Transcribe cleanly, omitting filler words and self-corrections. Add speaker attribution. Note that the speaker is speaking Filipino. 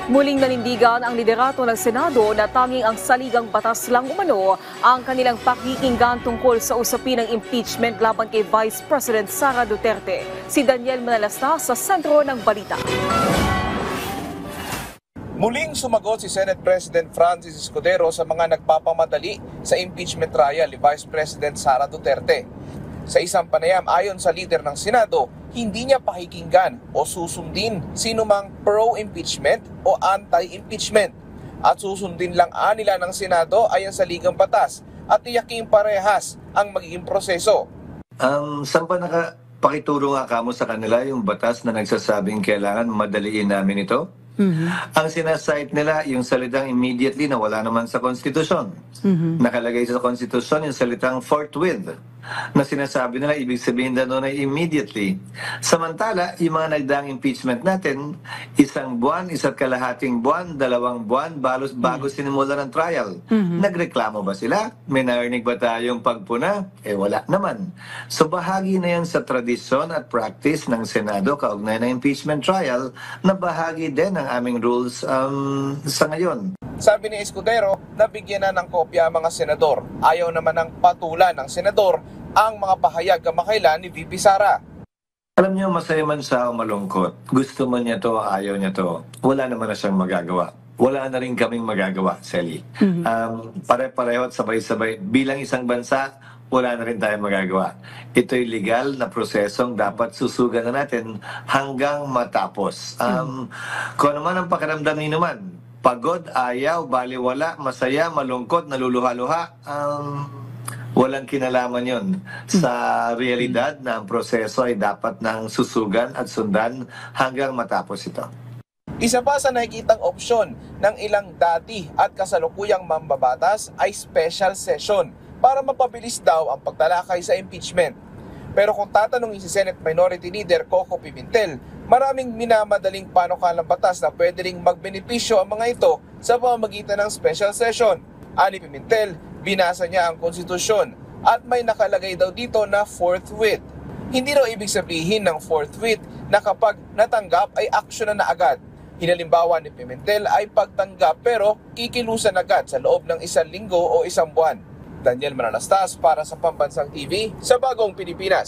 Speaker 1: Muling nanindigan ang liderato ng Senado na tanging ang saligang batas lang umano ang kanilang pakikinggan tungkol sa usapin ng impeachment laban kay Vice President Sara Duterte. Si Daniel Manalastas sa sentro ng balita.
Speaker 2: Muling sumagot si Senate President Francis Escudero sa mga nagpapamadali sa impeachment trial ni Vice President Sara Duterte. Sa isang panayam ayon sa leader ng Senado, hindi niya pakikinggan o susundin sino mang pro-impeachment o anti-impeachment. At susundin lang nila ng Senado ayon sa ligang batas at tiyaking parehas ang magiging proseso.
Speaker 3: Saan pa pakituro nga kamo sa kanila yung batas na nagsasabing kailangan madaliin namin ito? Ang sinasite nila yung salitang immediately na wala naman sa konstitusyon. Nakalagay sa konstitusyon yung salitang forthwith na sinasabi nila ibig sabihin na doon ay immediately. Samantala, yung mga nagdaang impeachment natin, 1 buwan, 1.5 buwan, 2 buwan, bago sinimula ng trial. Nagreklamo ba sila? May narinig ba tayong pagpuna? Wala naman. So bahagi na yan sa tradisyon at practice ng Senado kaugnay ng impeachment trial na bahagi din ng aming rules sa ngayon.
Speaker 2: Sabi ni Escudero, nabigyan na ng kopya ang mga senador. Ayaw naman ng patulan ng senador ang mga pahayag kamakailan ni VP Sara.
Speaker 3: Alam niyo, masaya man siya o malungkot. Gusto man niya to, ayaw niya to. Wala naman na siyang magagawa. Wala na rin kaming magagawa, Sally. Pare-pareho at sabay-sabay. Bilang isang bansa, wala na rin tayong magagawa. Ito'y legal na prosesong dapat susugan na natin hanggang matapos. Kung ano man ang pakiramdam ni naman, pagod, ayaw, baliwala, masaya, malungkot, naluluha-luha, walang kinalaman yon sa realidad na ang proseso ay dapat nang susugan at sundan hanggang matapos ito.
Speaker 2: Isa pa sa nakikitang opsyon ng ilang dati at kasalukuyang mambabatas ay special session para mapabilis daw ang pagtalakay sa impeachment. Pero kung tatanungin si Senate Minority Leader Coco Pimentel, maraming minamadaling panukalang batas na pwede ring magbenepisyo ang mga ito sa pamamagitan ng special session. Ani Pimentel, binasa niya ang konstitusyon at may nakalagay daw dito na forthwith. Hindi raw ibig sabihin ng forthwith na kapag natanggap ay aksyon na agad. Hinalimbawa ni Pimentel ay pagtanggap pero kikilusan agad sa loob ng 1 linggo o 1 buwan. Daniel Manalastas para sa Pambansang TV sa Bagong Pilipinas.